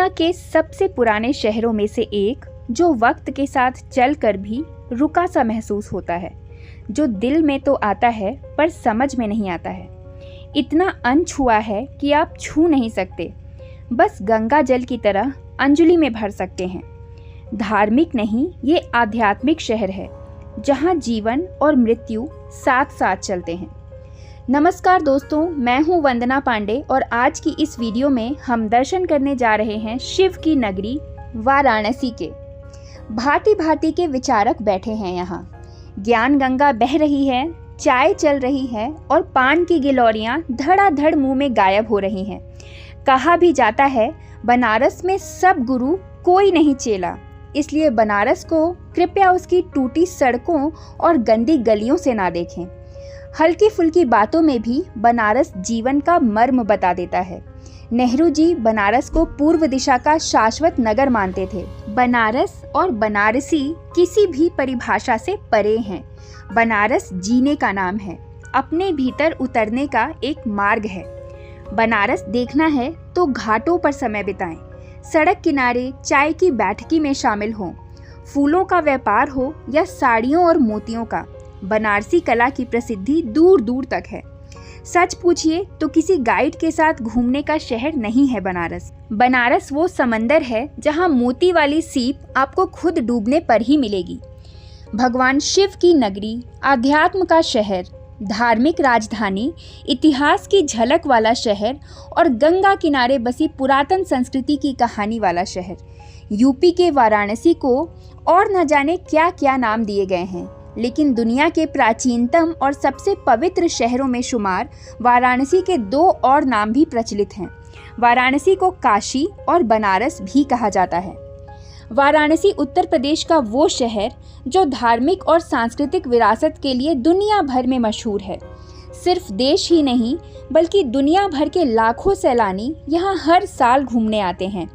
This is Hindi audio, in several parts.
दुनिया के सबसे पुराने शहरों में से एक, जो वक्त के साथ चलकर भी रुका सा महसूस होता है, जो दिल में तो आता है पर समझ में नहीं आता है। इतना अनछुआ है कि आप छू नहीं सकते, बस गंगा जल की तरह अंजलि में भर सकते हैं। धार्मिक नहीं, ये आध्यात्मिक शहर है जहां जीवन और मृत्यु साथ साथ चलते हैं। नमस्कार दोस्तों, मैं हूं वंदना पांडे और आज की इस वीडियो में हम दर्शन करने जा रहे हैं शिव की नगरी वाराणसी के। भांति भांति के विचारक बैठे हैं यहाँ। ज्ञान गंगा बह रही है, चाय चल रही है और पान की गिलौरियाँ धड़ाधड़ मुंह में गायब हो रही हैं। कहा भी जाता है बनारस में सब गुरु कोई नहीं चेला, इसलिए बनारस को कृपया उसकी टूटी सड़कों और गंदी गलियों से ना देखें। हल्की फुल्की बातों में भी बनारस जीवन का मर्म बता देता है। नेहरू जी बनारस को पूर्व दिशा का शाश्वत नगर मानते थे। बनारस और बनारसी किसी भी परिभाषा से परे हैं। बनारस जीने का नाम है, अपने भीतर उतरने का एक मार्ग है। बनारस देखना है तो घाटों पर समय बिताएं, सड़क किनारे चाय की बैठकी में शामिल हों। फूलों का व्यापार हो या साड़ियों और मोतियों का, बनारसी कला की प्रसिद्धि दूर दूर तक है। सच पूछिए तो किसी गाइड के साथ घूमने का शहर नहीं है बनारस। बनारस वो समंदर है जहां मोती वाली सीप आपको खुद डूबने पर ही मिलेगी। भगवान शिव की नगरी, अध्यात्म का शहर, धार्मिक राजधानी, इतिहास की झलक वाला शहर और गंगा किनारे बसी पुरातन संस्कृति की कहानी वाला शहर। यूपी के वाराणसी को और न जाने क्या क्या नाम दिए गए हैं, लेकिन दुनिया के प्राचीनतम और सबसे पवित्र शहरों में शुमार वाराणसी के दो और नाम भी प्रचलित हैं। वाराणसी को काशी और बनारस भी कहा जाता है। वाराणसी उत्तर प्रदेश का वो शहर जो धार्मिक और सांस्कृतिक विरासत के लिए दुनिया भर में मशहूर है। सिर्फ देश ही नहीं बल्कि दुनिया भर के लाखों सैलानी यहाँ हर साल घूमने आते हैं।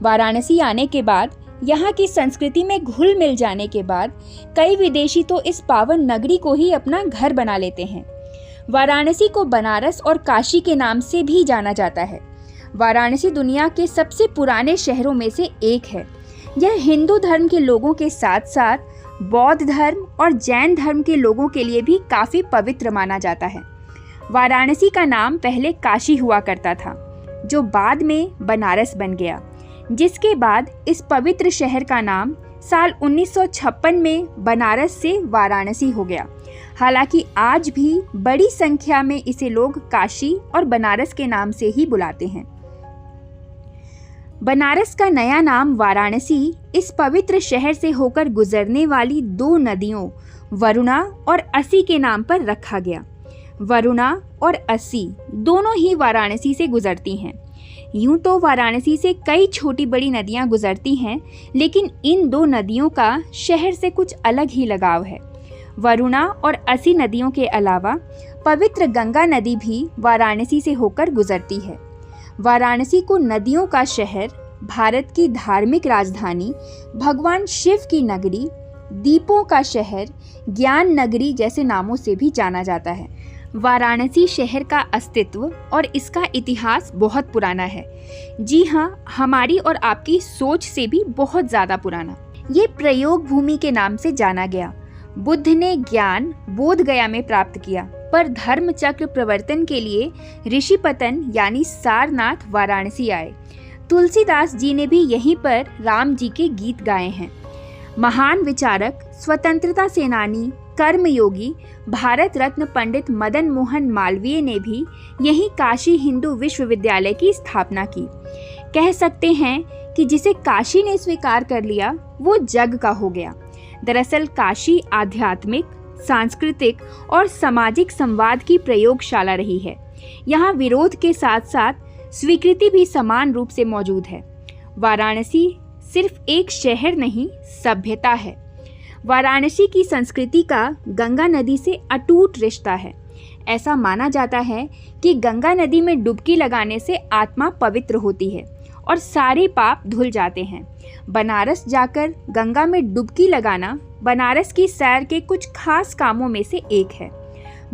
वाराणसी आने के बाद, यहाँ की संस्कृति में घुल मिल जाने के बाद कई विदेशी तो इस पावन नगरी को ही अपना घर बना लेते हैं। वाराणसी को बनारस और काशी के नाम से भी जाना जाता है। वाराणसी दुनिया के सबसे पुराने शहरों में से एक है। यह हिंदू धर्म के लोगों के साथ साथ बौद्ध धर्म और जैन धर्म के लोगों के लिए भी काफ़ी पवित्र माना जाता है। वाराणसी का नाम पहले काशी हुआ करता था, जो बाद में बनारस बन गया, जिसके बाद इस पवित्र शहर का नाम साल 1956 में बनारस से वाराणसी हो गया। हालांकि आज भी बड़ी संख्या में इसे लोग काशी और बनारस के नाम से ही बुलाते हैं। बनारस का नया नाम वाराणसी इस पवित्र शहर से होकर गुजरने वाली दो नदियों वरुणा और असी के नाम पर रखा गया। वरुणा और असी दोनों ही वाराणसी से गुजरती हैं। यूं तो वाराणसी से कई छोटी बड़ी नदियां गुजरती हैं, लेकिन इन दो नदियों का शहर से कुछ अलग ही लगाव है। वरुणा और असी नदियों के अलावा पवित्र गंगा नदी भी वाराणसी से होकर गुजरती है। वाराणसी को नदियों का शहर, भारत की धार्मिक राजधानी, भगवान शिव की नगरी, दीपों का शहर, ज्ञान नगरी जैसे नामों से भी जाना जाता है। वाराणसी शहर का अस्तित्व और इसका इतिहास बहुत पुराना है। जी हाँ, हमारी और आपकी सोच से भी बहुत ज़्यादा पुराना। ये प्रयोग भूमि के नाम से जाना गया। बुद्ध ने ज्ञान बोध गया में प्राप्त किया, पर धर्म चक्र प्रवर्तन के लिए ऋषिपतन यानी सारनाथ वाराणसी आए। तुलसीदास जी ने भी यहीं पर राम जी के गीत गाए हैं। महान विचारक, स्वतंत्रता सेनानी, कर्मयोगी, भारत रत्न पंडित मदन मोहन मालवीय ने भी यहीं काशी हिंदू विश्वविद्यालय की स्थापना की। कह सकते हैं कि जिसे काशी ने स्वीकार कर लिया वो जग का हो गया। दरअसल काशी आध्यात्मिक, सांस्कृतिक और सामाजिक संवाद की प्रयोगशाला रही है। यहाँ विरोध के साथ साथ स्वीकृति भी समान रूप से मौजूद है। वाराणसी सिर्फ एक शहर नहीं, सभ्यता है। वाराणसी की संस्कृति का गंगा नदी से अटूट रिश्ता है। ऐसा माना जाता है कि गंगा नदी में डुबकी लगाने से आत्मा पवित्र होती है और सारे पाप धुल जाते हैं। बनारस जाकर गंगा में डुबकी लगाना बनारस की सैर के कुछ खास कामों में से एक है।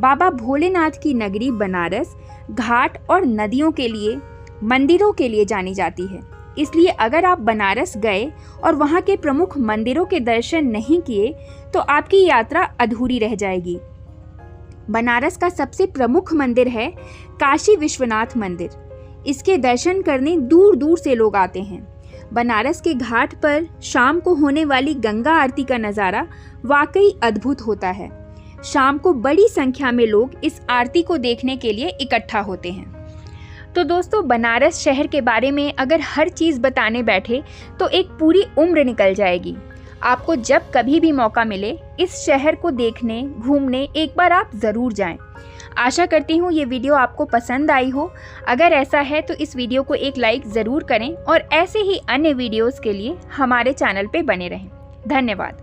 बाबा भोलेनाथ की नगरी बनारस घाट और नदियों के लिए, मंदिरों के लिए जानी जाती है। इसलिए अगर आप बनारस गए और वहाँ के प्रमुख मंदिरों के दर्शन नहीं किए तो आपकी यात्रा अधूरी रह जाएगी। बनारस का सबसे प्रमुख मंदिर है काशी विश्वनाथ मंदिर। इसके दर्शन करने दूर दूर से लोग आते हैं। बनारस के घाट पर शाम को होने वाली गंगा आरती का नज़ारा वाकई अद्भुत होता है। शाम को बड़ी संख्या में लोग इस आरती को देखने के लिए इकट्ठा होते हैं। तो दोस्तों, बनारस शहर के बारे में अगर हर चीज़ बताने बैठे तो एक पूरी उम्र निकल जाएगी। आपको जब कभी भी मौका मिले इस शहर को देखने, घूमने एक बार आप ज़रूर जाएं। आशा करती हूँ ये वीडियो आपको पसंद आई हो। अगर ऐसा है तो इस वीडियो को एक लाइक ज़रूर करें और ऐसे ही अन्य वीडियोज़ के लिए हमारे चैनल पे बने रहें। धन्यवाद।